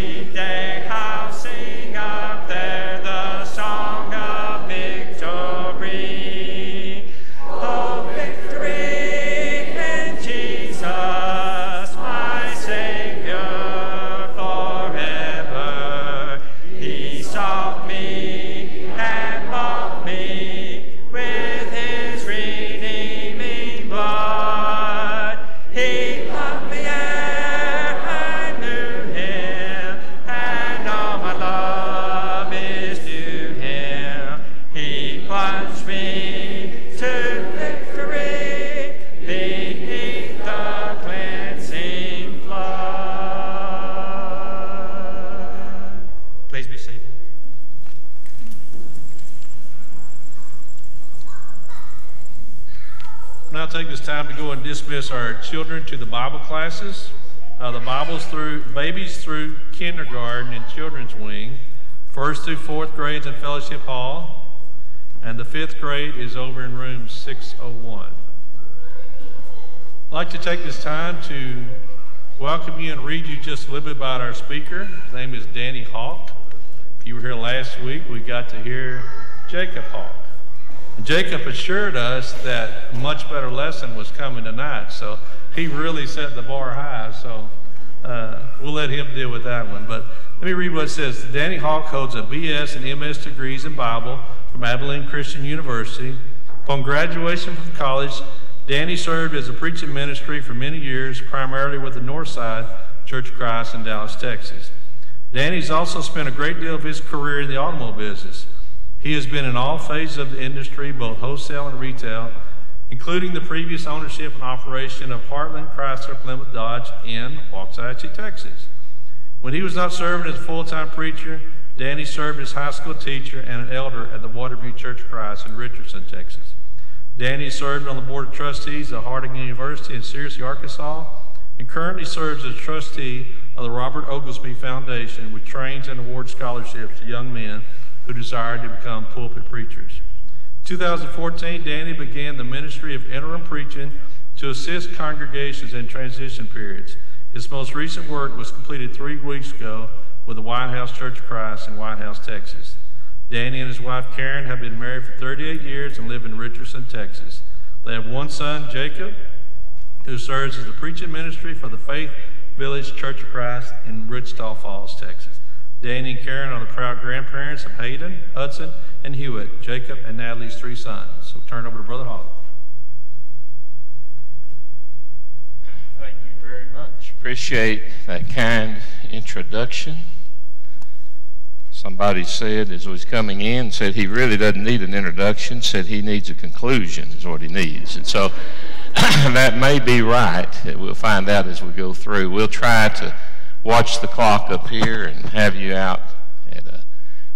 sweet day, how sing up there the song of victory. Oh, victory in Jesus, my Savior forever. He sought me and bought me with his redeeming blood. He loved me ere I knew him, and all my love is to him. He plunged me to victory beneath the cleansing flood. Please be seated. Now take this time to go and dismiss our children to the Bible classes. The Bible's through babies through kindergarten and children's wing, 1st through 4th grades in Fellowship Hall, and the 5th grade is over in room 601. I'd like to take this time to welcome you and read you just a little bit about our speaker. His name is Danny Hawk. If you were here last week, we got to hear Jacob Hawk. Jacob assured us that a much better lesson was coming tonight, so he really set the bar high, so we'll let him deal with that one. But let me read what it says. Danny Hawk holds a BS and MS degrees in Bible from Abilene Christian University. Upon graduation from college, Danny served as a preaching ministry for many years, primarily with the Northside Church of Christ in Dallas, Texas. Danny's also spent a great deal of his career in the automobile business. He has been in all phases of the industry, both wholesale and retail, including the previous ownership and operation of Heartland Chrysler Plymouth Dodge in Waxahachie, Texas. When he was not serving as a full-time preacher, Danny served as high school teacher and an elder at the Waterview Church of Christ in Richardson, Texas. Danny served on the board of trustees of Harding University in Searcy, Arkansas, and currently serves as trustee of the Robert Oglesby Foundation, which trains and awards scholarships to young men who desire to become pulpit preachers. In 2014, Danny began the ministry of interim preaching to assist congregations in transition periods. His most recent work was completed 3 weeks ago with the White House Church of Christ in White House, Texas. Danny and his wife Karen have been married for 38 years and live in Richardson, Texas. They have one son, Jacob, who serves as the preaching ministry for the Faith Village Church of Christ in Wichita Falls, Texas. Danny and Karen are the proud grandparents of Hayden, Hudson, and Hewitt, Jacob and Natalie's 3 sons. So turn over to Brother Hawk. Thank you very much. Appreciate that kind introduction. Somebody said as he was coming in, said he really doesn't need an introduction, said he needs a conclusion is what he needs. And so that may be right. We'll find out as we go through. We'll try to watch the clock up here and have you out at a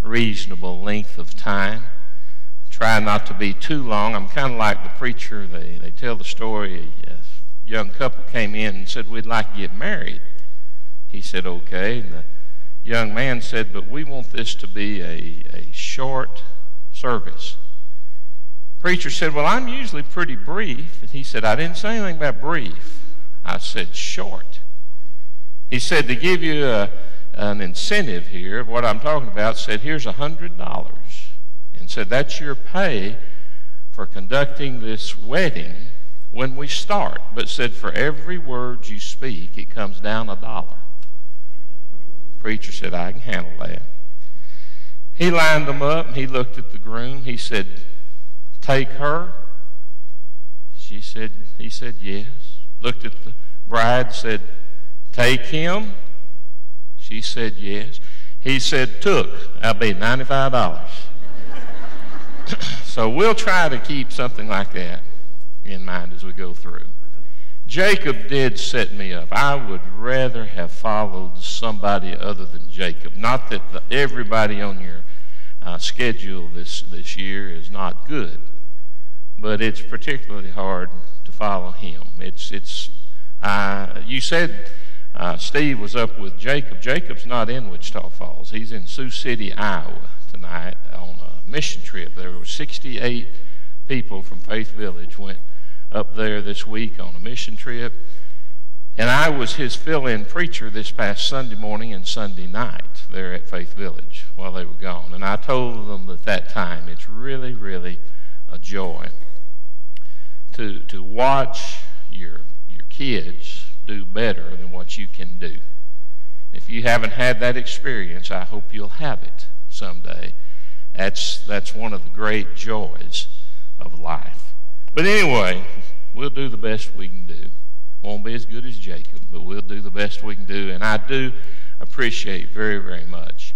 reasonable length of time. Try not to be too long. I'm kind of like the preacher. They tell the story. A young couple came in and said, "We'd like to get married." He said, "Okay." And the young man said, "But we want this to be a short service." Preacher said, "Well, I'm usually pretty brief." And he said, "I didn't say anything about brief. I said short." He said, "To give you an incentive here of what I'm talking about," said, "here's $100. And said, "That's your pay for conducting this wedding when we start." But said, "For every word you speak, it comes down $1. Preacher said, "I can handle that." He lined them up. He looked at the groom. He said, "Take her?" He said, "Yes." Looked at the bride, said, "Take him?" She said, "Yes." He said, "Took." That'll be $95. So we'll try to keep something like that in mind as we go through. Jacob did set me up. I would rather have followed somebody other than Jacob. Not that everybody on your schedule this year is not good, but it's particularly hard to follow him. You said Steve was up with Jacob. Jacob's not in Wichita Falls. He's in Sioux City, Iowa tonight on a mission trip. There were 68 people from Faith Village went up there this week on a mission trip. And I was his fill-in preacher this past Sunday morning and Sunday night there at Faith Village while they were gone. And I told them at that time, it's really, really a joy to watch your kids do better than what you can do. If you haven't had that experience, I hope you'll have it someday. That's one of the great joys of life. But anyway, we'll do the best we can do. Won't be as good as Jacob, but we'll do the best we can do. And I do appreciate very, very much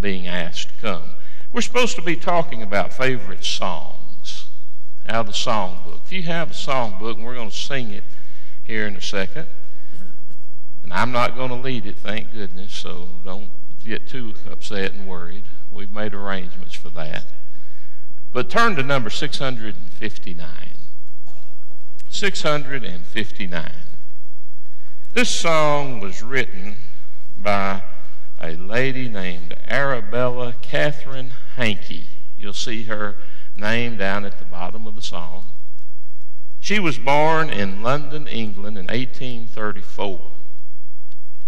being asked to come. We're supposed to be talking about favorite songs out of the songbook. If you have a songbook, and we're going to sing it here in a second, and I'm not going to lead it, thank goodness, so don't get too upset and worried. We've made arrangements for that. But turn to number 659. 659. This song was written by a lady named Arabella Catherine Hankey. You'll see her name down at the bottom of the song. She was born in London, England in 1834.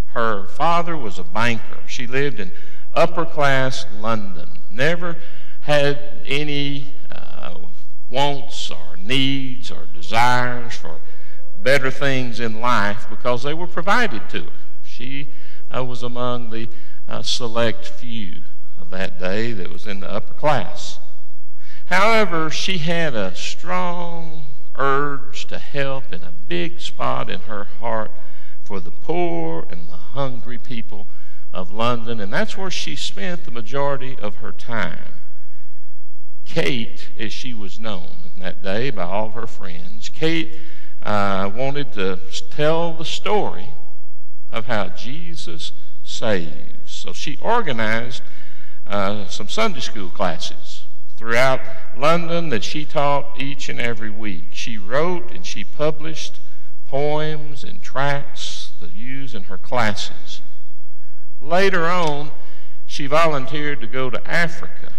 Her father was a banker. She lived in upper-class London. Never had any wants or needs or desires for better things in life because they were provided to her. She was among the select few of that day that was in the upper class. However, she had a strong urge to help in a big spot in her heart for the poor and the hungry people of London, and that's where she spent the majority of her time. Kate, as she was known that day by all of her friends, Kate wanted to tell the story of how Jesus saves. So she organized some Sunday school classes throughout London that she taught each and every week. She wrote and she published poems and tracts to use in her classes. Later on, she volunteered to go to Africa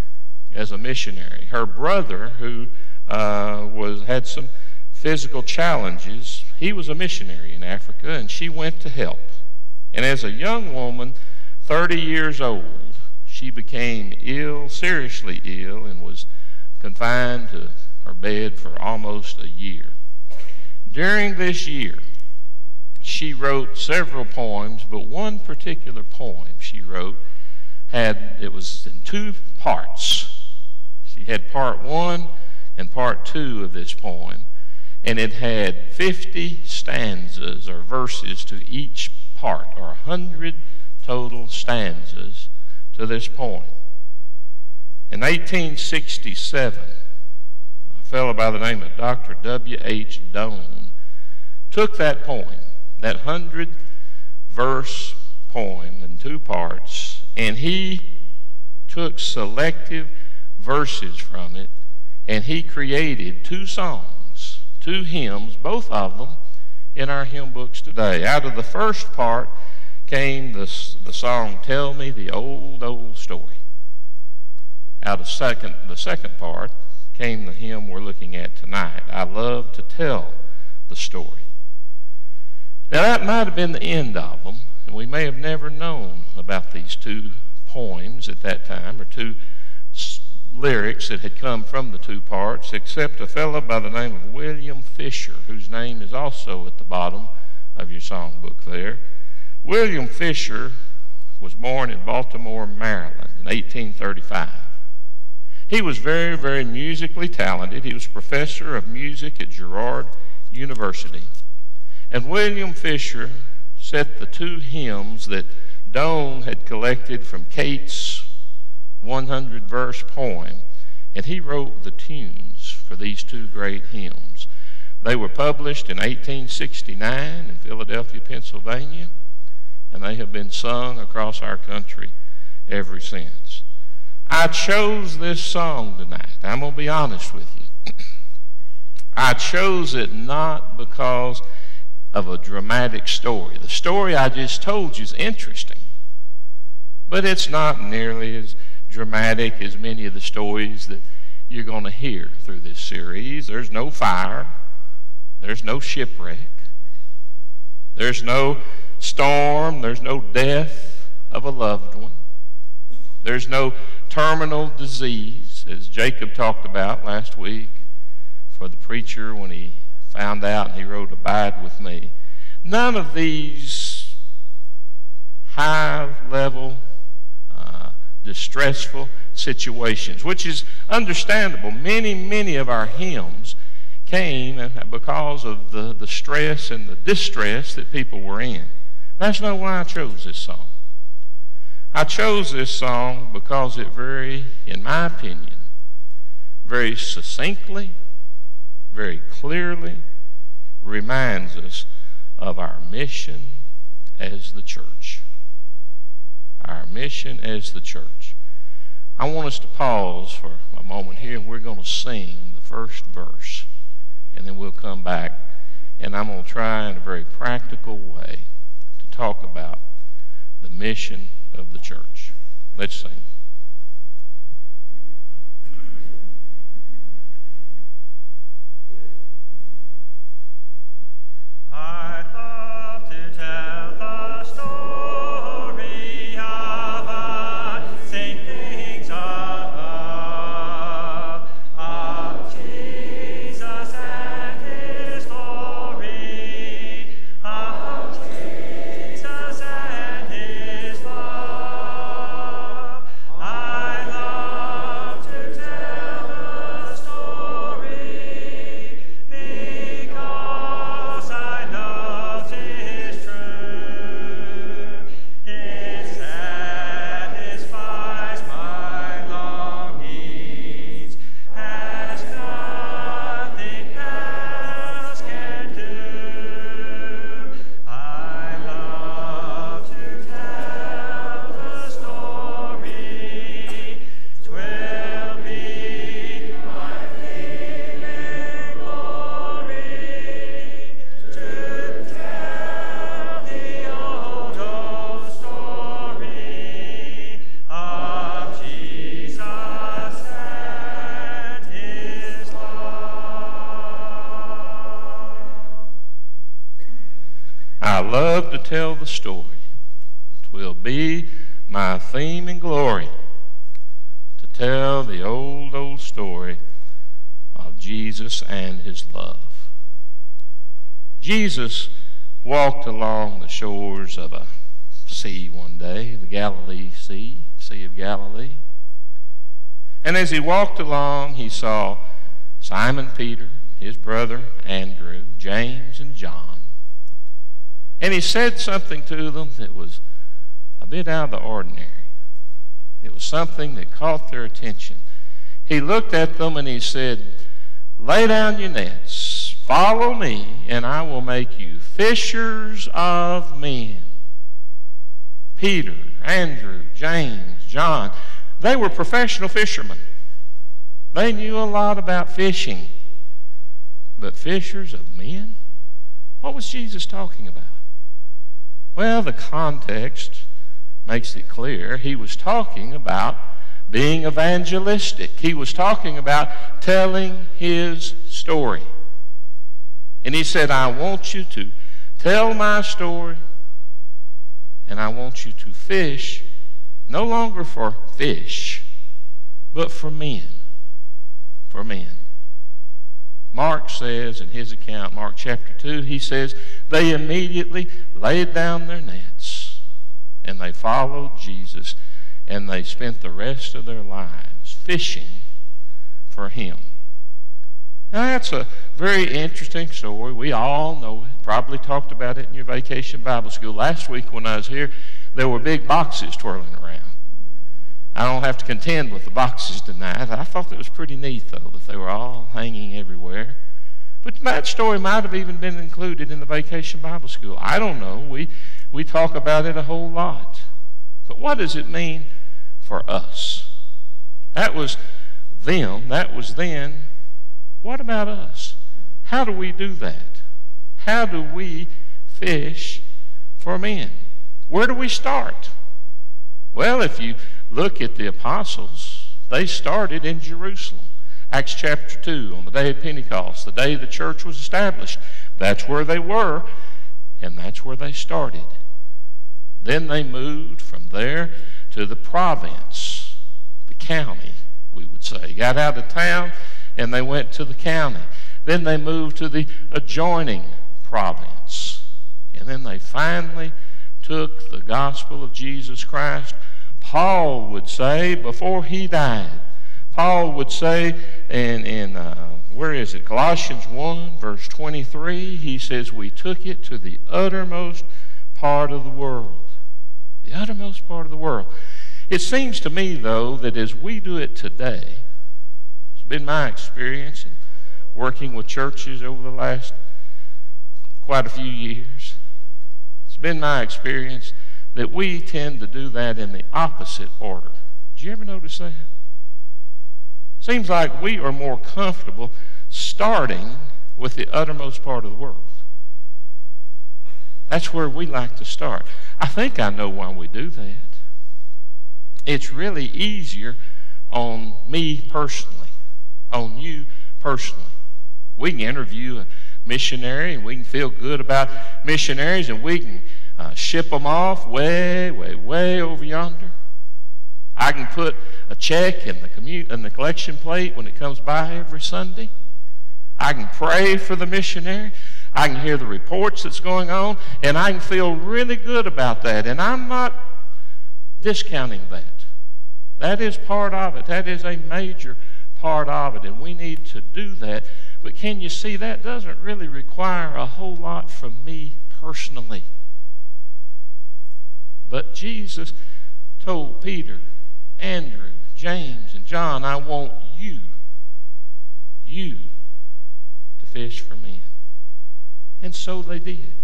as a missionary. Her brother, who had some physical challenges, he was a missionary in Africa, and she went to help. And as a young woman, 30 years old, she became ill, seriously ill, and was confined to her bed for almost a year. During this year, she wrote several poems, but one particular poem she wrote it was in two parts. She had part 1 and part 2 of this poem, and it had 50 stanzas or verses to each part, or 100 total stanzas to this poem. In 1867, a fellow by the name of Dr. W.H. Doane took that poem, that 100-verse poem in two parts, and he took selective verses from it, and he created two songs, two hymns, both of them in our hymn books today. Out of the first part came the song, Tell Me the Old, Old Story. Out of the second part came the hymn we're looking at tonight, I Love to Tell the Story. Now that might have been the end of them, and we may have never known about these two poems at that time, or two lyrics that had come from the two parts, except a fellow by the name of William Fisher, whose name is also at the bottom of your songbook there. William Fisher was born in Baltimore, Maryland in 1835. He was very, very musically talented. He was professor of music at Girard University. And William Fisher set the two hymns that Doane had collected from Kate's 100-verse poem, and he wrote the tunes for these two great hymns. They were published in 1869 in Philadelphia, Pennsylvania, and they have been sung across our country ever since. I chose this song tonight. I'm going to be honest with you. I chose it not because of a dramatic story. The story I just told you is interesting, but it's not nearly as dramatic as many of the stories that you're going to hear through this series. There's no fire. There's no shipwreck. There's no storm. There's no death of a loved one. There's no terminal disease, as Jacob talked about last week for the preacher when he found out and he wrote, "Abide with me." None of these high-level, distressful situations, which is understandable. Many of our hymns came because of the stress and the distress that people were in. That's not why I chose this song. I chose this song because it in my opinion, very succinctly, very clearly reminds us of our mission as the church. Our mission as the church. I want us to pause for a moment here, and we're going to sing the first verse, and then we'll come back, and I'm going to try in a very practical way to talk about the mission of the church. Let's sing. I'd love to tell the story of unseen things above, of Jesus and his glory, of Jesus and his love. I love to tell the story because I know 'tis true. It satisfies my longings as nothing else can do. I love to tell the story. 'Twill be my theme and glory to tell the old story of Jesus and his love. I love to tell the story. 'Twill be my theme and glory to tell the old story of Jesus and his love. Jesus walked along the shores of a sea one day, the Galilee Sea, Sea of Galilee. And as he walked along, he saw Simon Peter, his brother Andrew, James, and John. And he said something to them that was a bit out of the ordinary. It was something that caught their attention. He looked at them and he said, "Lay down your nets, follow me, and I will make you fishers of men." Peter, Andrew, James, John, they were professional fishermen. They knew a lot about fishing. But fishers of men? What was Jesus talking about? Well, the context makes it clear. He was talking about being evangelistic. He was talking about telling his story. And he said, "I want you to tell my story, and I want you to fish, no longer for fish, but for men." For men. Mark says in his account, Mark chapter 2, he says, they immediately laid down their nets and they followed Jesus and they spent the rest of their lives fishing for him. Now that's a very interesting story. We all know it. Probably talked about it in your vacation Bible school. Last week when I was here, there were big boxes twirling around. I don't have to contend with the boxes tonight. I thought that was pretty neat, though, that they were all hanging everywhere. But that story might have even been included in the vacation Bible school. I don't know. We talk about it a whole lot. But what does it mean for us? That was them. That was then. What about us? How do we do that? How do we fish for men? Where do we start? Well, if you look at the apostles, they started in Jerusalem. Acts chapter 2, on the day of Pentecost, the day the church was established. That's where they were. and that's where they started. Then they moved from there to the province, the county, we would say. Got out of town, and they went to the county. Then they moved to the adjoining province. And then they finally took the gospel of Jesus Christ. Paul would say, before he died, Paul would say in where is it? Colossians 1, verse 23, he says, we took it to the uttermost part of the world. The uttermost part of the world. It seems to me, though, that as we do it today, it's been my experience in working with churches over the last quite a few years. It's been my experience that we tend to do that in the opposite order. Did you ever notice that? Seems like we are more comfortable starting with the uttermost part of the world. That's where we like to start. I think I know why we do that. It's really easier on me personally, on you personally. We can interview a missionary and we can feel good about missionaries and we can ship them off way, way, way over yonder. I can put a check in the collection plate when it comes by every Sunday. I can pray for the missionary. I can hear the reports that's going on, and I can feel really good about that. And I'm not discounting that. That is part of it. That is a major part of it, and we need to do that. But can you see, that doesn't really require a whole lot from me personally. But Jesus told Peter, Andrew, James, and John, I want you to fish for men. And so they did.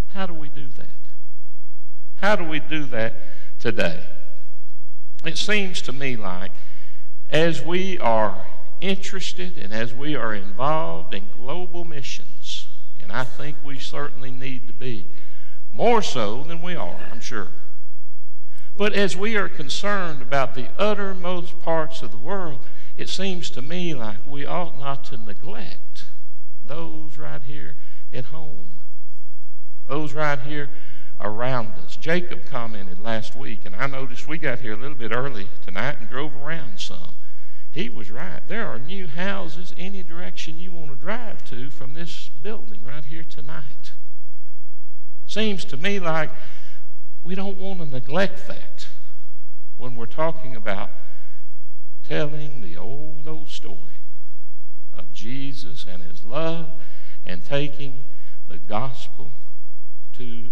How do we do that? How do we do that today? It seems to me like as we are interested and as we are involved in global missions, and I think we certainly need to be, more so than we are, I'm sure. But as we are concerned about the uttermost parts of the world, it seems to me like we ought not to neglect those right here at home, those right here around us. Jacob commented last week, and I noticed we got here a little bit early tonight and drove around some. He was right. There are new houses any direction you want to drive to from this building right here tonight. Seems to me like we don't want to neglect that when we're talking about telling the old story of Jesus and his love and taking the gospel to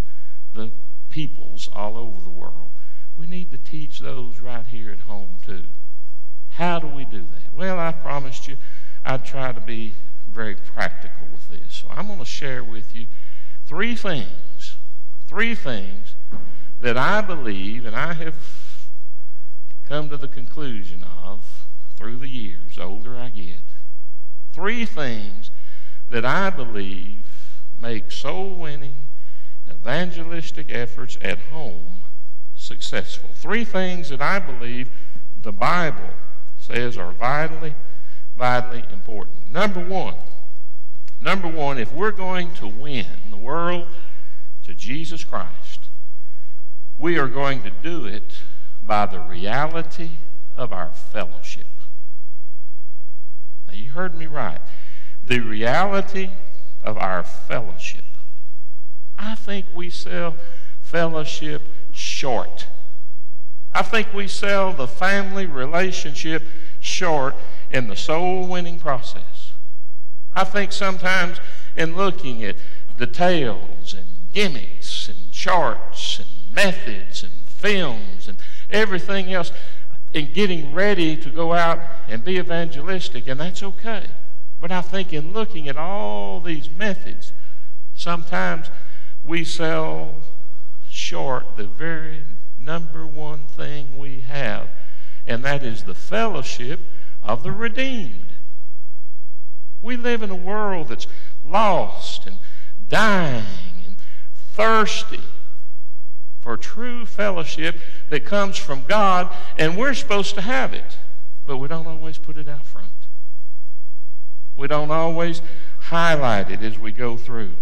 the peoples all over the world. We need to teach those right here at home too. How do we do that? Well, I promised you I'd try to be very practical with this. So I'm going to share with you three things that I believe and I have come to the conclusion of through the years, the older I get. Three things that I believe make soul-winning, evangelistic efforts at home successful. Three things that I believe the Bible says are vitally, vitally important. Number one, if we're going to win the world to Jesus Christ, we are going to do it by the reality of our fellowship. Now, you heard me right. The reality of our fellowship. I think we sell fellowship short. I think we sell the family relationship short in the soul-winning process. I think sometimes in looking at details and gimmicks and charts and methods and films and everything else in getting ready to go out and be evangelistic, and that's okay. But I think in looking at all these methods, sometimes we sell short the very number one thing we have, and that is the fellowship of the redeemed. We live in a world that's lost and dying and thirsty for true fellowship that comes from God, and we're supposed to have it, but we don't always put it out front. We don't always highlight it as we go through.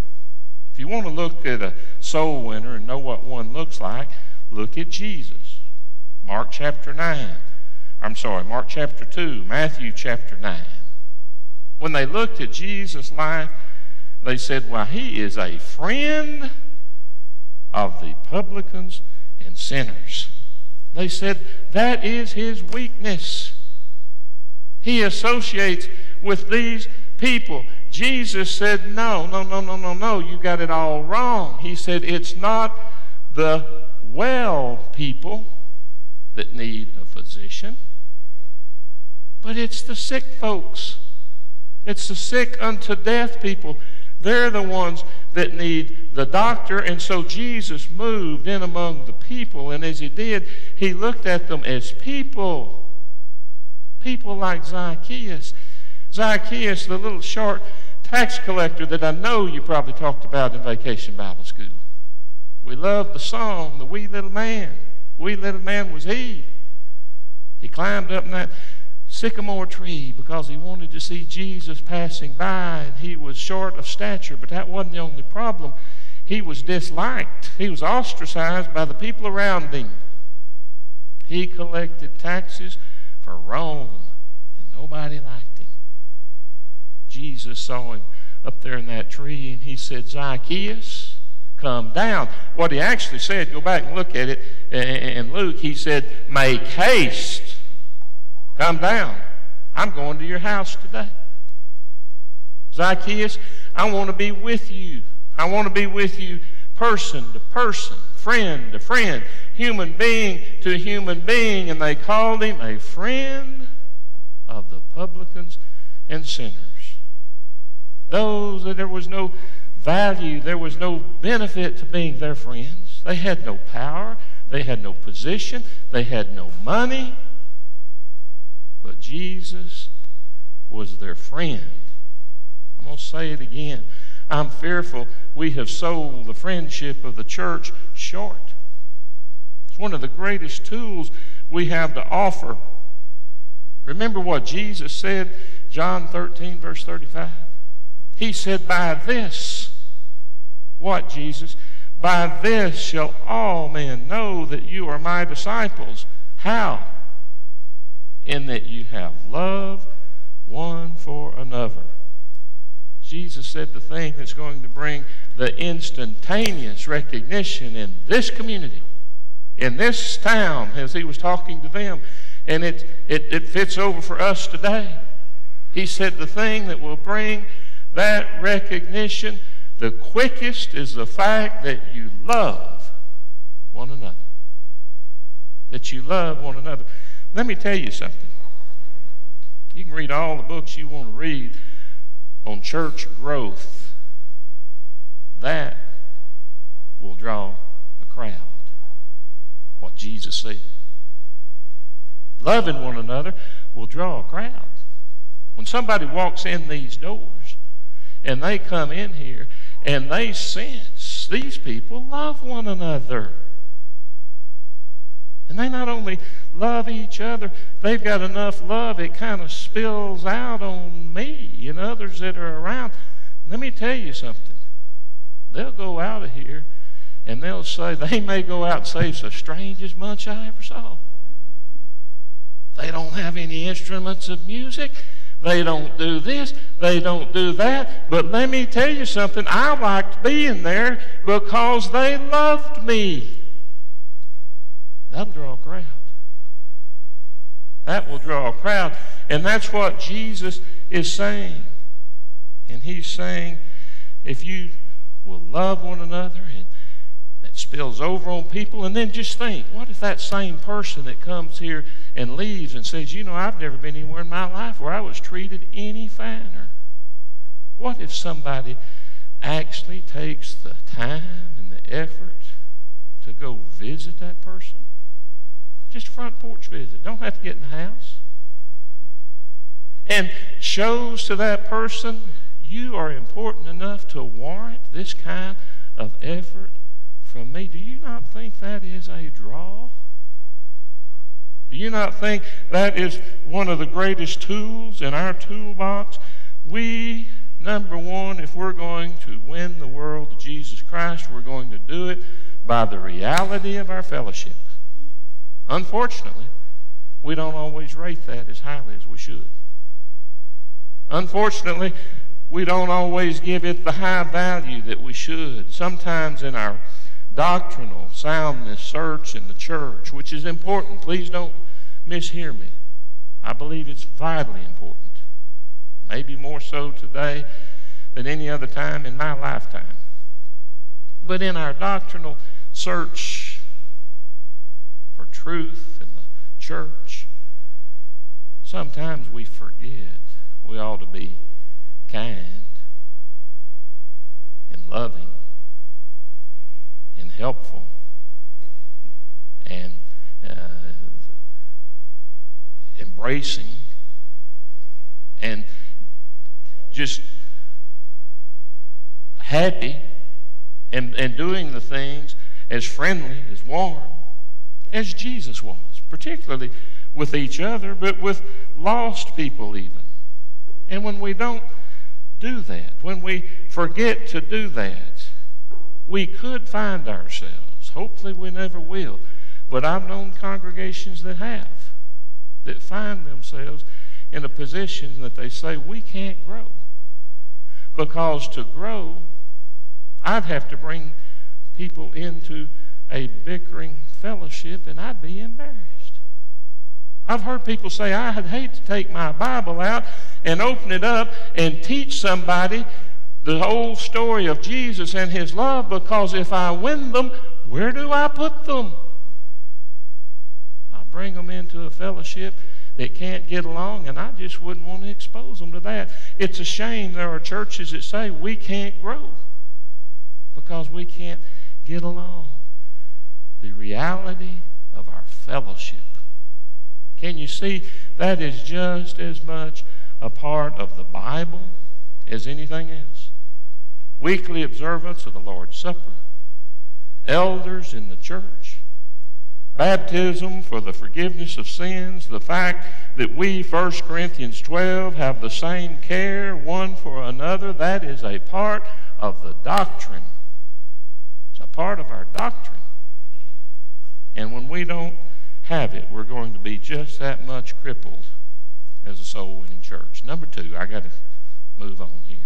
If you want to look at a soul winner and know what one looks like, look at Jesus. Mark chapter 2, Matthew chapter 9. When they looked at Jesus' life, they said, well, he is a friend of the publicans and sinners. They said, that is his weakness. He associates with these people. Jesus said, no, you got it all wrong. He said, it's not the well people that need a physician, but it's the sick folks. It's the sick unto death people. They're the ones that need the doctor. And so Jesus moved in among the people, and as he did, he looked at them as people. People like Zacchaeus. Zacchaeus, the little short tax collector that I know you probably talked about in Vacation Bible School. We loved the song, The Wee Little Man. Wee little man was he. He climbed up in that sycamore tree because he wanted to see Jesus passing by, and he was short of stature, but that wasn't the only problem. He was disliked. He was ostracized by the people around him. He collected taxes for Rome, and nobody liked him. Jesus saw him up there in that tree, and he said, Zacchaeus, come down. What he actually said, go back and look at it in Luke, he said, make haste. Come down. I'm going to your house today. Zacchaeus, I want to be with you. I want to be with you person to person, friend to friend, human being to human being. And they called him a friend of the publicans and sinners. Those that there was no value, there was no benefit to being their friends. They had no power. They had no position. They had no money. But Jesus was their friend. I'm going to say it again. I'm fearful we have sold the friendship of the church short. It's one of the greatest tools we have to offer. Remember what Jesus said, John 13, verse 35? He said, by this, what, Jesus? By this shall all men know that you are my disciples. How? In that you have love one for another. Jesus said the thing that's going to bring the instantaneous recognition in this community, in this town, as he was talking to them, and it fits over for us today. He said the thing that will bring that recognition the quickest is the fact that you love one another. That you love one another. Let me tell you something. You can read all the books you want to read on church growth. That will draw a crowd. What Jesus said. Loving one another will draw a crowd. When somebody walks in these doors and they come in here and they sense these people love one another. And they not only love each other, they've got enough love it kind of spills out on me and others that are around. Let me tell you something. They'll go out of here and they'll say, they may go out and say it's the strangest bunch I ever saw. They don't have any instruments of music. They don't do this. They don't do that. But let me tell you something. I liked being there because they loved me. That'll draw a crowd. That will draw a crowd. And that's what Jesus is saying. And he's saying, if you will love one another, and that spills over on people, and then just think, what if that same person that comes here and leaves and says, you know, I've never been anywhere in my life where I was treated any finer. What if somebody actually takes the time and the effort to go visit that person? Just front porch visit. Don't have to get in the house. And shows to that person, you are important enough to warrant this kind of effort from me. Do you not think that is a draw? Do you not think that is one of the greatest tools in our toolbox? We Number one, if we're going to win the world to Jesus Christ, we're going to do it by the reality of our fellowship. Unfortunately, we don't always rate that as highly as we should. Unfortunately, we don't always give it the high value that we should. Sometimes in our doctrinal soundness search in the church, which is important, please don't mishear me. I believe it's vitally important. Maybe more so today than any other time in my lifetime. But in our doctrinal search for truth in the church, sometimes we forget we ought to be kind and loving and helpful and embracing and just happy and doing the things as friendly, as warm as Jesus was, particularly with each other, but with lost people even. And when we don't do that, when we forget to do that, we could find ourselves, hopefully we never will, but I've known congregations that have, that find themselves in a position that they say, we can't grow. Because to grow, I'd have to bring people into a bickering fellowship and I'd be embarrassed. I've heard people say, I'd hate to take my Bible out and open it up and teach somebody the whole story of Jesus and his love, because if I win them, where do I put them? I bring them into a fellowship that can't get along, and I just wouldn't want to expose them to that. It's a shame there are churches that say we can't grow because we can't get along. The reality of our fellowship. Can you see that is just as much a part of the Bible as anything else? Weekly observance of the Lord's Supper, elders in the church, baptism for the forgiveness of sins, the fact that we, 1 Corinthians 12, have the same care one for another, that is a part of the doctrine. It's a part of our doctrine. And when we don't have it, we're going to be just that much crippled as a soul-winning church. Number two, I got to move on here.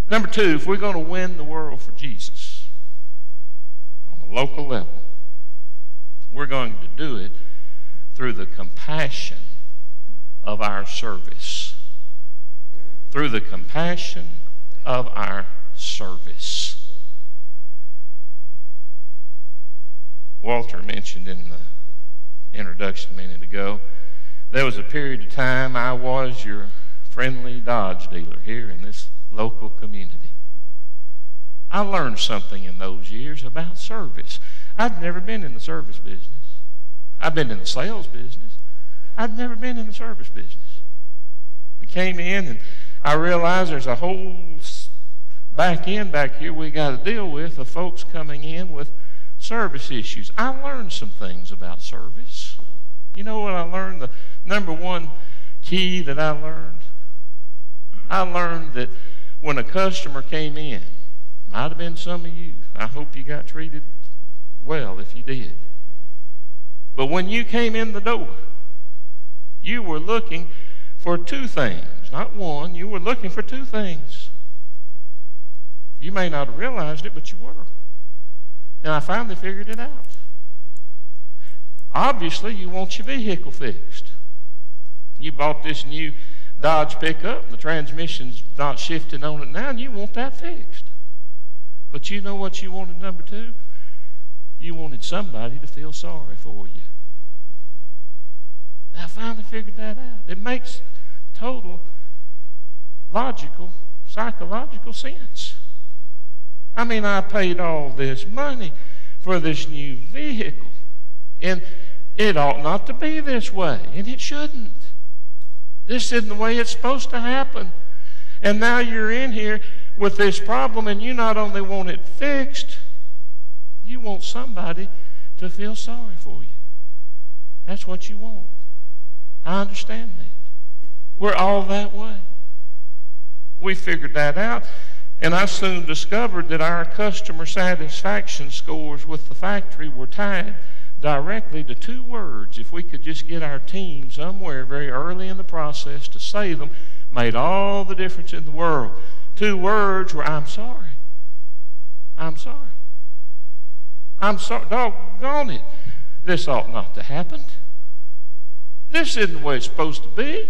Number two, if we're going to win the world for Jesus on a local level, we're going to do it through the compassion of our service. Through the compassion of our service. Walter mentioned in the introduction a minute ago, there was a period of time I was your friendly Dodge dealer here in this local community. I learned something in those years about service. I'd never been in the service business. I've been in the sales business. I'd never been in the service business. We came in and I realized there's a whole back end back here we got to deal with of folks coming in with service issues. I learned some things about service. You know what I learned? The number one key that I learned that when a customer came in, might have been some of you, I hope you got treated well if you did. But when you came in the door, you were looking for two things, not one. You were looking for two things. You may not have realized it, but you were. And I finally figured it out. Obviously, you want your vehicle fixed. You bought this new Dodge pickup, the transmission's not shifting on it now, and you want that fixed. But you know what you wanted, number two? You wanted somebody to feel sorry for you. And I finally figured that out. It makes total logical, psychological sense. I mean, I paid all this money for this new vehicle, and it ought not to be this way, and it shouldn't. This isn't the way it's supposed to happen. And now you're in here with this problem, and you not only want it fixed, you want somebody to feel sorry for you. That's what you want. I understand that. We're all that way. We figured that out, and I soon discovered that our customer satisfaction scores with the factory were tied directly to 2 words. If we could just get our team somewhere very early in the process to say them, made all the difference in the world. 2 words were, I'm sorry. I'm sorry. I'm sorry. Doggone it. This ought not to happen. This isn't the way it's supposed to be.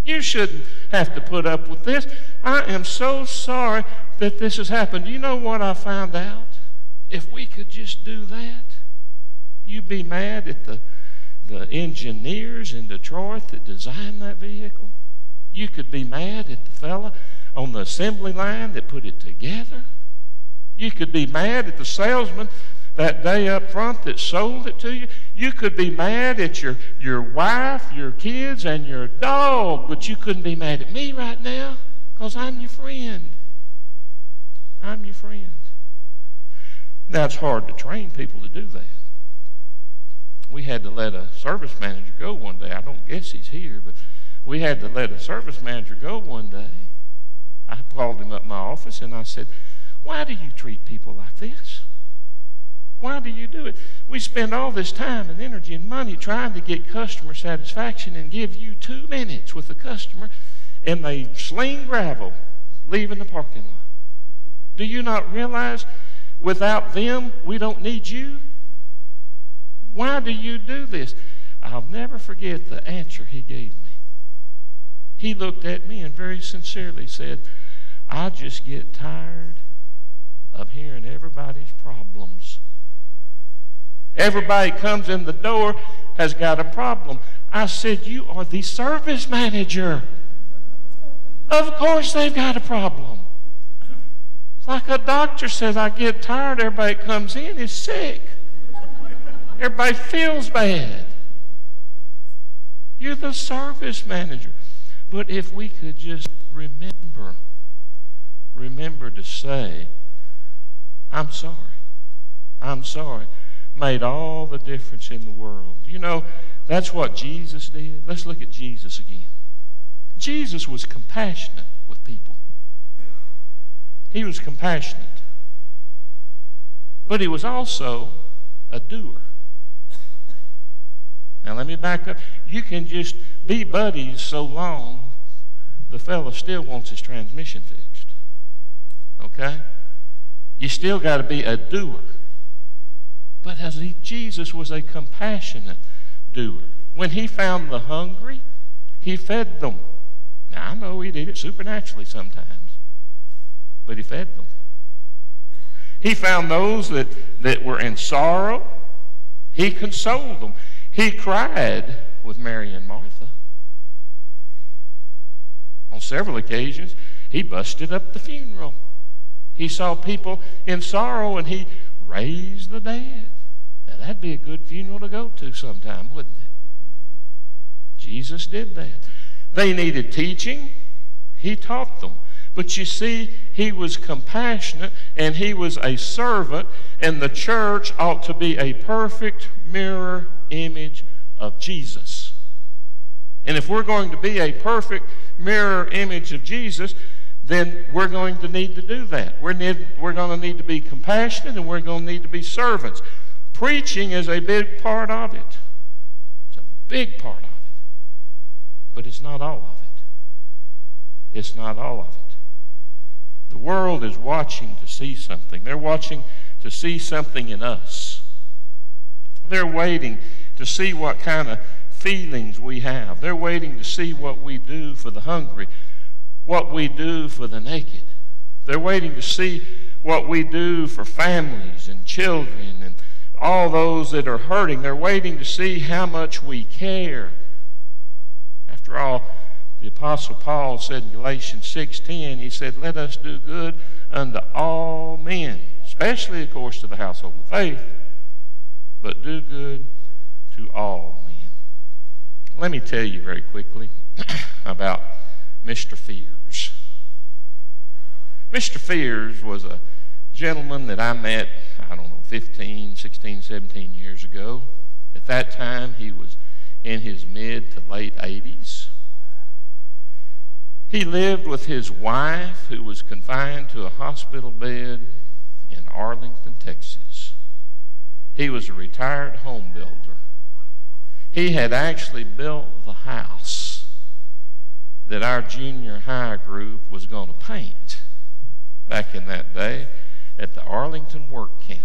You shouldn't have to put up with this. I am so sorry that this has happened. Do you know what I found out? If we could just do that, you'd be mad at the engineers in Detroit that designed that vehicle. You could be mad at the fella on the assembly line that put it together. You could be mad at the salesman that day up front that sold it to you. You could be mad at your wife, your kids, and your dog, but you couldn't be mad at me right now because I'm your friend. I'm your friend. Now, it's hard to train people to do that. We had to let a service manager go one day. I don't guess he's here, but we had to let a service manager go one day. I called him up in my office and I said, why do you treat people like this? Why do you do it? We spend all this time and energy and money trying to get customer satisfaction and give you 2 minutes with the customer, and they sling gravel leaving the parking lot. Do you not realize without them, we don't need you? Why do you do this? I'll never forget the answer he gave me. He looked at me and very sincerely said, I just get tired of hearing everybody's problems. Everybody comes in the door has got a problem. I said, you are the service manager. Of course they've got a problem. It's like a doctor says, I get tired. Everybody comes in is sick. Everybody feels bad. You're the service manager. But if we could just remember to say, I'm sorry. I'm sorry. Made all the difference in the world. You know, that's what Jesus did. Let's look at Jesus again. Jesus was compassionate with people. He was compassionate. But he was also a doer. Now let me back up. You can just be buddies so long, the fellow still wants his transmission fixed. Okay? You still got to be a doer. But Jesus was a compassionate doer. When he found the hungry, he fed them. Now, I know he did it supernaturally sometimes, but he fed them. He found those that were in sorrow. He consoled them. He cried with Mary and Martha. On several occasions, he busted up the funeral. He saw people in sorrow and he raised the dead. Now, that'd be a good funeral to go to sometime, wouldn't it? Jesus did that. They needed teaching. He taught them. But you see, he was compassionate and he was a servant, and the church ought to be a perfect mirror image of Jesus. And if we're going to be a perfect mirror image of Jesus, then we're going to need to do that. We're going to need to be compassionate, and we're going to need to be servants. Preaching is a big part of it. It's a big part of it. But it's not all of it. It's not all of it. The world is watching to see something. They're watching to see something in us. They're waiting to see what kind of feelings we have. They're waiting to see what we do for the hungry, what we do for the naked. They're waiting to see what we do for families and children and all those that are hurting. They're waiting to see how much we care. After all, the Apostle Paul said in Galatians 6:10, he said, let us do good unto all men, especially, of course, to the household of faith, but do good to all men. Let me tell you very quickly about Mr. Fears. Mr. Fears was a gentleman that I met, 15, 16, 17 years ago. At that time, he was in his mid to late 80s. He lived with his wife, who was confined to a hospital bed in Arlington, Texas. He was a retired home builder. He had actually built the house that our junior high group was going to paint back in that day at the Arlington Work Camp.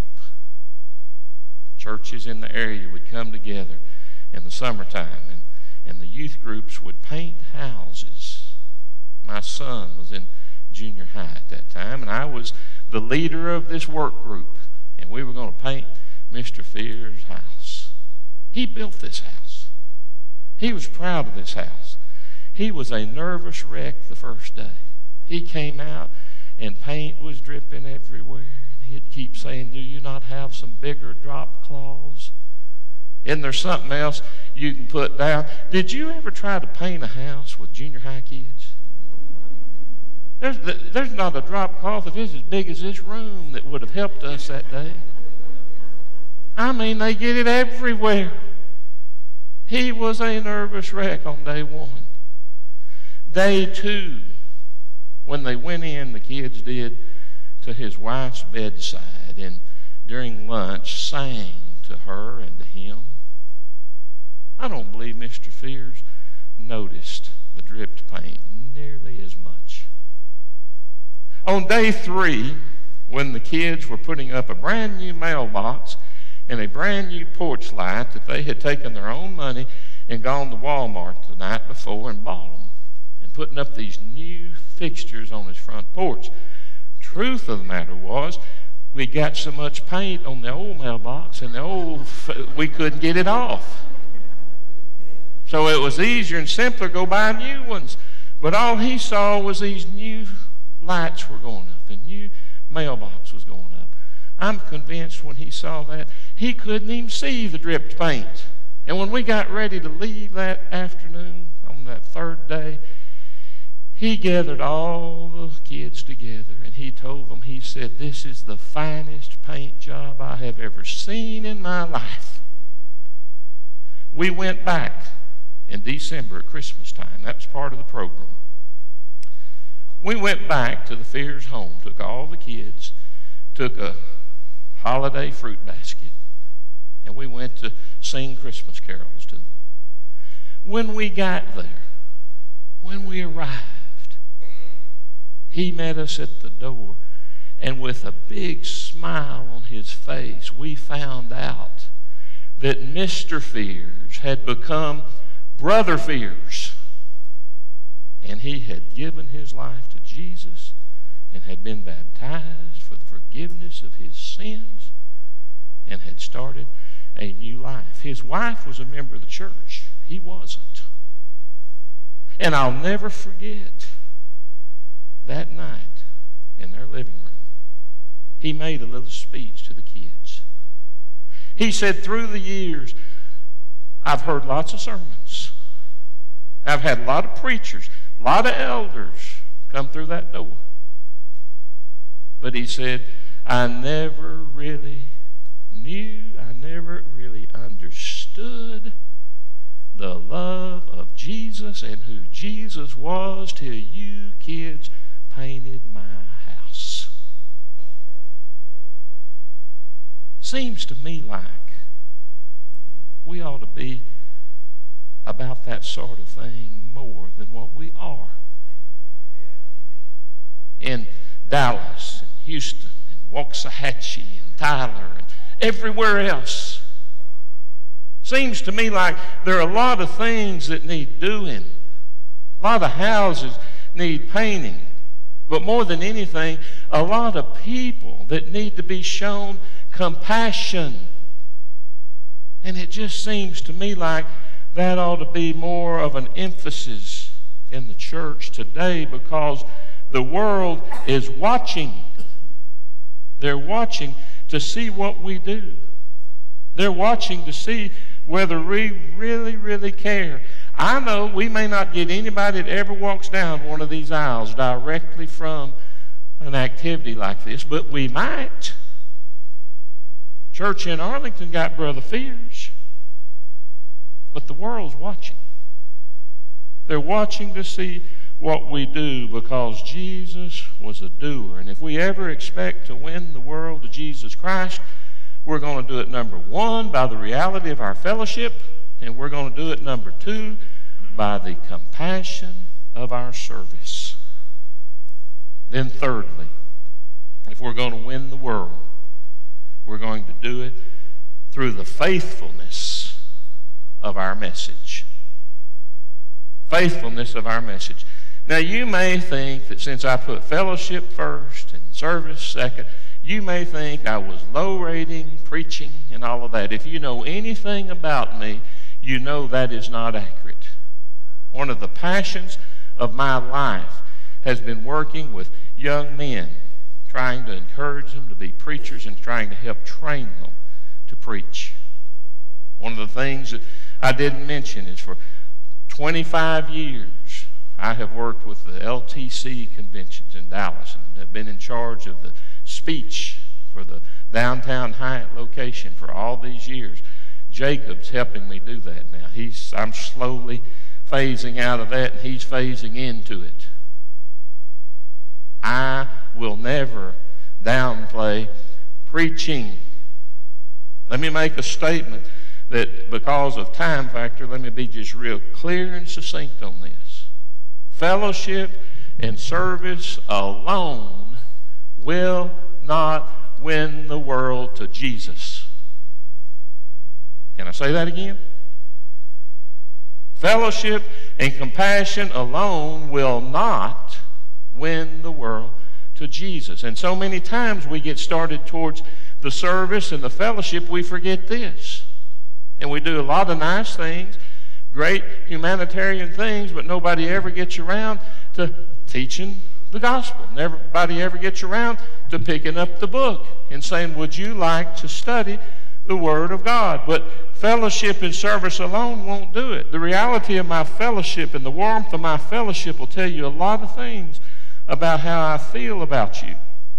Churches in the area would come together in the summertime, and the youth groups would paint houses. My son was in junior high at that time, and I was the leader of this work group, and we were going to paint Mr. Fear's house. He built this house. He was proud of this house. He was a nervous wreck the first day. He came out, and paint was dripping everywhere. He'd keep saying, "Do you not have some bigger drop cloths? Isn't there something else you can put down?" Did you ever try to paint a house with junior high kids? There's not a drop cloth that is as big as this room that would have helped us that day. I mean, they get it everywhere. He was a nervous wreck on day one. Day two, when they went in, the kids did, to his wife's bedside, and during lunch sang to her and to him. I don't believe Mr. Fears noticed the dripped paint nearly as much. On day three, when the kids were putting up a brand new mailbox and a brand new porch light that they had taken their own money and gone to Walmart the night before and bought them, and putting up these new fixtures on his front porch, truth of the matter was, we got so much paint on the old mailbox and we couldn't get it off. So it was easier and simpler to go buy new ones. But all he saw was these new lights were going up and new mailbox was going up. I'm convinced when he saw that, he couldn't even see the dripped paint. And when we got ready to leave that afternoon on that third day, he gathered all the kids together and he told them, he said, "This is the finest paint job I have ever seen in my life." We went back in December at Christmas time. That was part of the program. We went back to the Fears home, took all the kids, took a holiday fruit basket, and we went to sing Christmas carols to them. When we got there, when we arrived, he met us at the door, and with a big smile on his face, we found out that Mr. Fears had become Brother Fears, and he had given his life to Jesus and had been baptized for the forgiveness of his sins and had started a new life. His wife was a member of the church. He wasn't. And I'll never forget that night in their living room, he made a little speech to the kids. He said, "Through the years, I've heard lots of sermons. I've had a lot of preachers, a lot of elders come through that door. But," he said, "I never really knew, I never really understood the love of Jesus and who Jesus was till you kids painted my house." Seems to me like we ought to be about that sort of thing more than what we are. In Dallas and Houston and Waxahachie and Tyler and everywhere else. Seems to me like there are a lot of things that need doing. A lot of houses need painting. But more than anything, a lot of people that need to be shown compassion. And it just seems to me like that ought to be more of an emphasis in the church today, because the world is watching. They're watching to see what we do. They're watching to see whether we really, really care. I know we may not get anybody that ever walks down one of these aisles directly from an activity like this, but we might. Church in Arlington got Brother Fears, but the world's watching. They're watching to see what we do because Jesus was a doer. And if we ever expect to win the world to Jesus Christ, we're going to do it, number one, by the reality of our fellowship, and we're going to do it, number two, by the compassion of our service. Then thirdly, if we're going to win the world, we're going to do it through the faithfulness of our message. Faithfulness of our message. Now, you may think that since I put fellowship first and service second, you may think I was low-rating preaching and all of that. If you know anything about me, you know that is not accurate. One of the passions of my life has been working with young men, trying to encourage them to be preachers and trying to help train them to preach. One of the things that I didn't mention is for 25 years, I have worked with the LTC conventions in Dallas and have been in charge of the speech for the downtown Hyatt location for all these years. Jacob's helping me do that now. I'm slowly phasing out of that, and he's phasing into it. I will never downplay preaching. Let me make a statement that because of time factor, let me be just real clear and succinct on this. Fellowship and service alone will not win the world to Jesus. Can I say that again? Fellowship and compassion alone will not win the world to Jesus. And so many times we get started towards the service and the fellowship, we forget this. And we do a lot of nice things, great humanitarian things, but nobody ever gets around to teaching the gospel. Nobody ever gets around to picking up the book and saying, would you like to study the Word of God? But fellowship and service alone won't do it. The reality of my fellowship and the warmth of my fellowship will tell you a lot of things about how I feel about you.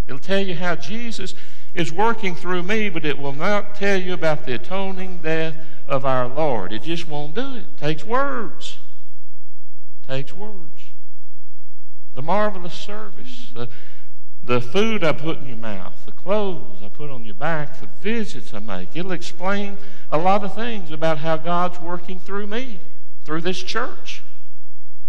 It'll tell you how Jesus is working through me, but it will not tell you about the atoning death of our Lord. It just won't do it. It takes words. It takes words. The marvelous service, the food I put in your mouth, the clothes I put on your back, the visits I make. It'll explain a lot of things about how God's working through me, through this church.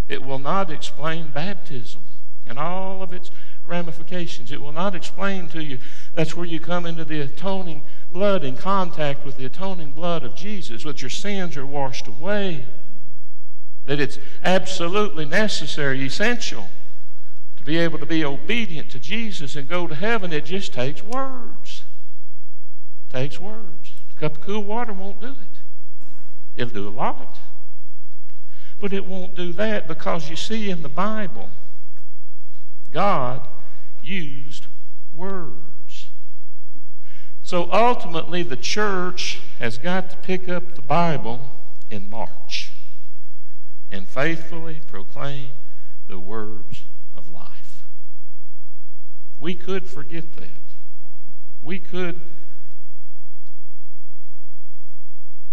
It will not explain baptism and all of its ramifications. It will not explain to you that's where you come into the atoning blood, in contact with the atoning blood of Jesus, that your sins are washed away, that it's absolutely necessary, essential to be able to be obedient to Jesus and go to heaven. It just takes words. It takes words. A cup of cool water won't do it. It'll do a lot. But it won't do that because you see in the Bible, God used words. So ultimately, the church has got to pick up the Bible and march and faithfully proclaim the words of life. We could forget that. We could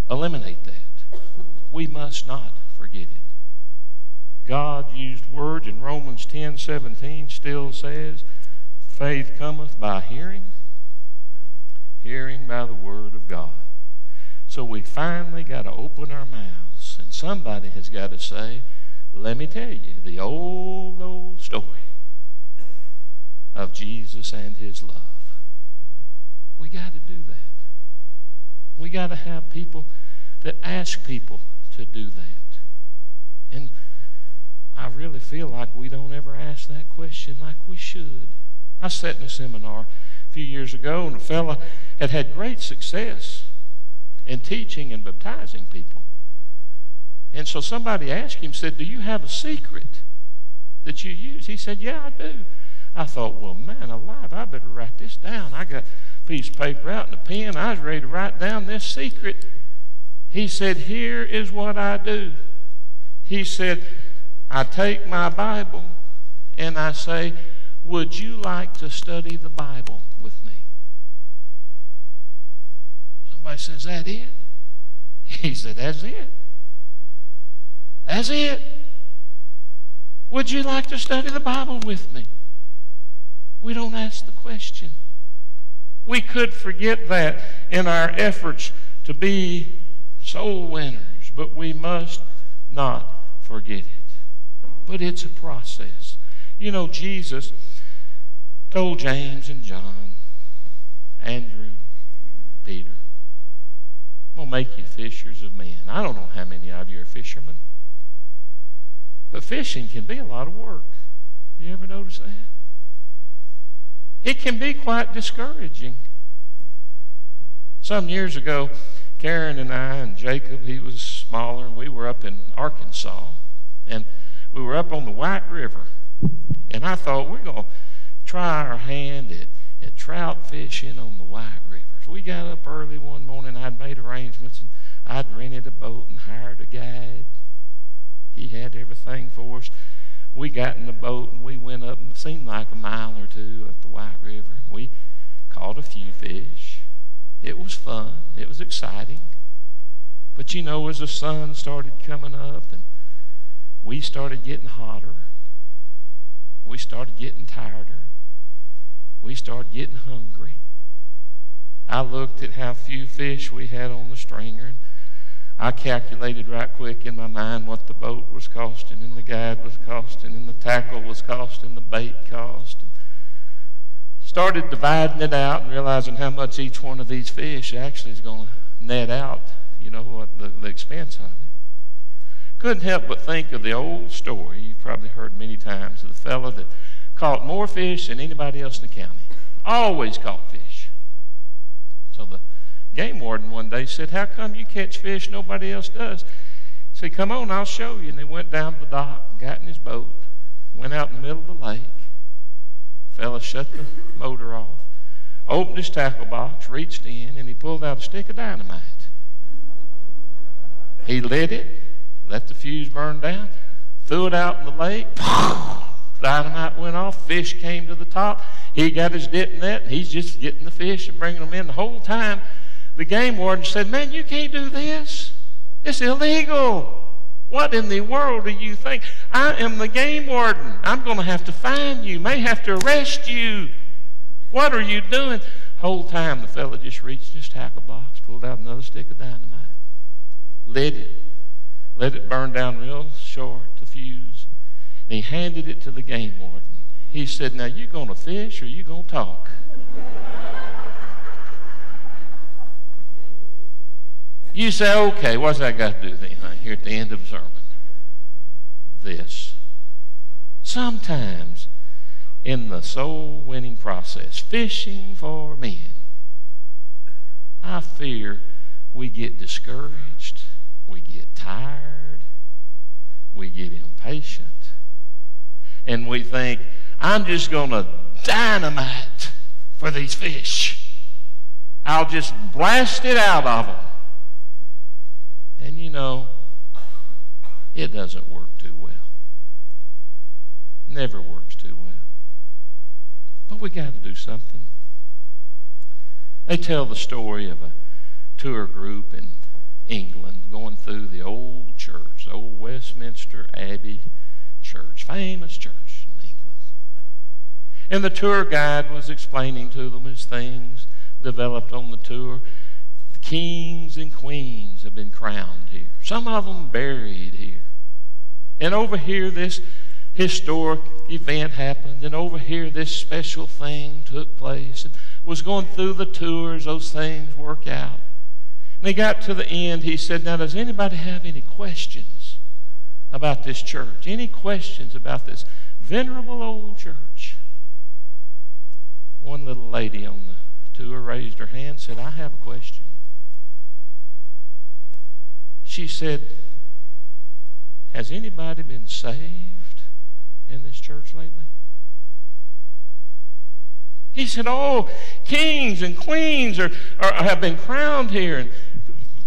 eliminate that. We must not forget it. God used words, and Romans 10:17 still says, faith cometh by hearing, hearing by the word of God. So we finally got to open our mouths, and somebody has got to say, let me tell you the old story of Jesus and his love. We got to do that. We got to have people that ask people to do that. And I really feel like we don't ever ask that question like we should. I sat in a seminar a few years ago, and a fellow had great success in teaching and baptizing people. And so somebody asked him, said, do you have a secret that you use? He said, yeah, I do. I thought, well, man alive, I better write this down. I got a piece of paper out and a pen. I was ready to write down this secret. He said, here is what I do. He said, I take my Bible and I say, would you like to study the Bible with me? Somebody says, is that it? He said, that's it. That's it. Would you like to study the Bible with me? We don't ask the question. We could forget that in our efforts to be soul winners, but we must not forget it. But it's a process. You know, Jesus told James and John, Andrew, Peter, I'm going to make you fishers of men. I don't know how many of you are fishermen, but fishing can be a lot of work. You ever notice that? It can be quite discouraging. Some years ago, Karen and I and Jacob, he was smaller, and we were up in Arkansas, and we were up on the White River, and I thought we're going to try our hand at trout fishing on the White River. So we got up early one morning. I'd made arrangements, and I'd rented a boat and hired a guide. He had everything for us. We got in the boat, and we went up, it seemed like a mile or two up the White River, and we caught a few fish. It was fun. It was exciting. But you know, as the sun started coming up and we started getting hotter, we started getting tireder, we started getting hungry, I looked at how few fish we had on the stringer, and I calculated right quick in my mind what the boat was costing, and the guide was costing, and the tackle was costing, the bait cost, and started dividing it out and realizing how much each one of these fish actually is going to net out, you know, what the expense of it. Couldn't help but think of the old story you've probably heard many times of the fellow that caught more fish than anybody else in the county. Always caught fish. So the game warden one day said, "How come you catch fish nobody else does?" He said, "Come on, I'll show you." And they went down to the dock and got in his boat, went out in the middle of the lake. Fella shut the motor off, opened his tackle box, reached in, and he pulled out a stick of dynamite. He lit it, let the fuse burn down, threw it out in the lake. Dynamite went off, fish came to the top. He got his dip net, and he's just getting the fish and bringing them in. The whole time, the game warden said, "Man, you can't do this. It's illegal. What in the world do you think? I am the game warden. I'm going to have to fine you, may have to arrest you. What are you doing?" The whole time, the fella just reached his tackle box, pulled out another stick of dynamite, lit it, let it burn down real short, the fuse, and he handed it to the game warden. He said, "Now, you going to fish or you going to talk?" You say, "Okay, what's that got to do then?" Here at the end of the sermon. This. Sometimes in the soul winning process, fishing for men, I fear we get discouraged, we get tired, we get impatient, and we think, "I'm just going to dynamite for these fish. I'll just blast it out of them." And you know, it doesn't work too well. Never works too well. But we got to do something. They tell the story of a tour group in England going through the old church, the old Westminster Abbey church, famous church in England. And the tour guide was explaining to them as things developed on the tour. Kings and queens have been crowned here. Some of them buried here. And over here this historic event happened. And over here this special thing took place. And was going through the tours, those things work out. And he got to the end. He said, "Now, does anybody have any questions about this church? Any questions about this venerable old church?" One little lady on the tour raised her hand and said, "I have a question." She said, "Has anybody been saved in this church lately?" He said, "Oh, kings and queens have been crowned here, and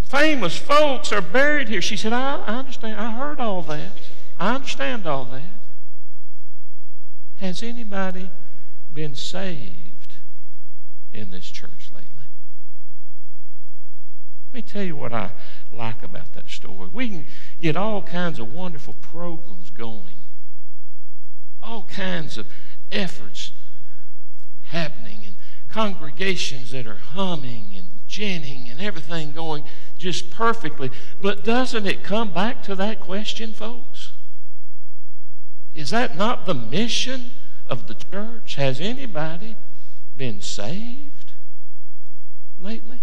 famous folks are buried here." She said, I understand. I heard all that. I understand all that. Has anybody been saved in this church lately? Let me tell you what I like about that story. We can get all kinds of wonderful programs going all kinds of efforts happening and congregations that are humming and ginning and everything going just perfectly. But doesn't it come back to that question, folks? Is that not the mission of the church? Has anybody been saved lately?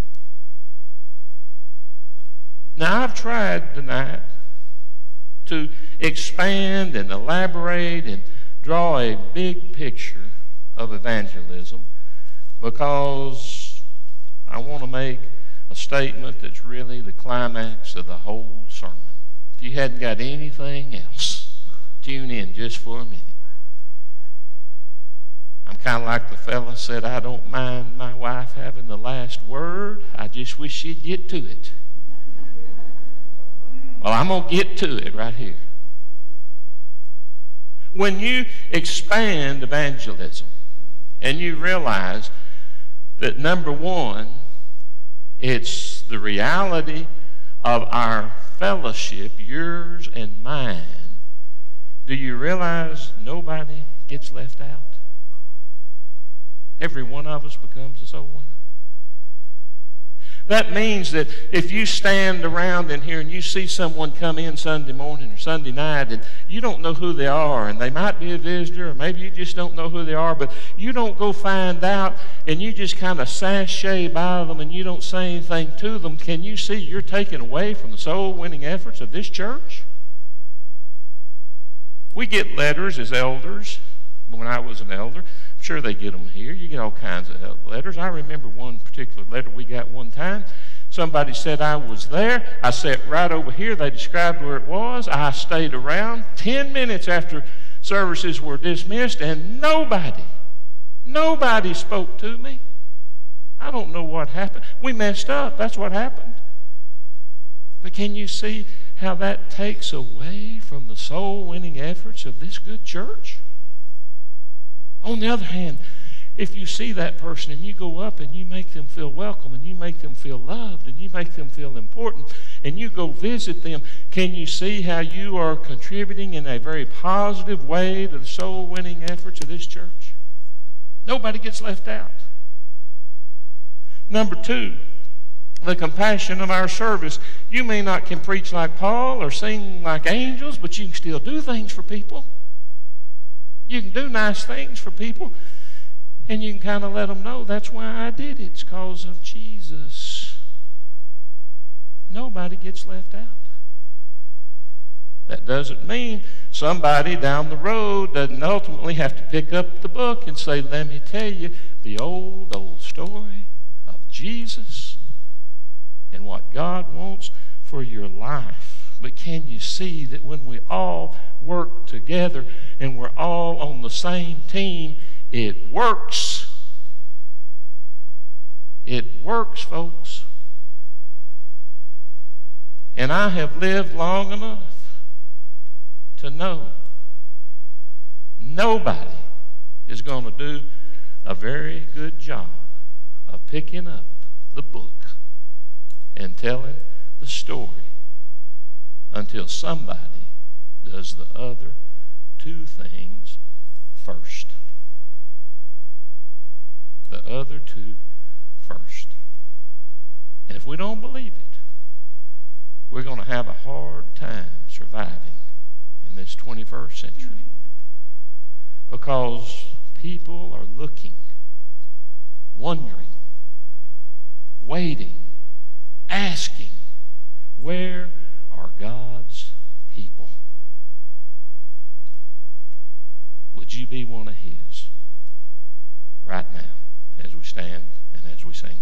Now, I've tried tonight to expand and elaborate and draw a big picture of evangelism because I want to make a statement that's really the climax of the whole sermon. If you hadn't got anything else, tune in just for a minute. I'm kind of like the fella said, I don't mind my wife having the last word. I just wish she'd get to it. Well, I'm going to get to it right here. When you expand evangelism and you realize that, number one, it's the reality of our fellowship, yours and mine, do you realize nobody gets left out? Every one of us becomes a soul winner. That means that if you stand around in here and you see someone come in Sunday morning or Sunday night and you don't know who they are, and they might be a visitor or maybe you just don't know who they are, but you don't go find out and you just kind of sashay by them and you don't say anything to them, can you see you're taken away from the soul-winning efforts of this church? We get letters as elders. When I was an elder, I'm sure they get them here. You get all kinds of letters. I remember one particular letter we got one time. Somebody said I was there. I sat right over here. They described where it was. I stayed around 10 minutes after services were dismissed, and nobody spoke to me. I don't know what happened. We messed up. That's what happened. But can you see how that takes away from the soul-winning efforts of this good church? On the other hand, if you see that person and you go up and you make them feel welcome and you make them feel loved and you make them feel important and you go visit them, can you see how you are contributing in a very positive way to the soul-winning efforts of this church? Nobody gets left out. Number two, the compassion of our service. You may not can preach like Paul or sing like angels, but you can still do things for people. You can do nice things for people, and you can kind of let them know that's why I did it. It's because of Jesus. Nobody gets left out. That doesn't mean somebody down the road doesn't ultimately have to pick up the book and say, let me tell you the old story of Jesus and what God wants for your life. But can you see that when we all work together and we're all on the same team, it works? It works, folks. And I have lived long enough to know nobody is going to do a very good job of picking up the book and telling the story until somebody does the other two things first. The other two first. And if we don't believe it, we're going to have a hard time surviving in this 21st century, because people are looking, wondering, waiting, asking, where are God's people? Would you be one of His right now as we stand and as we sing?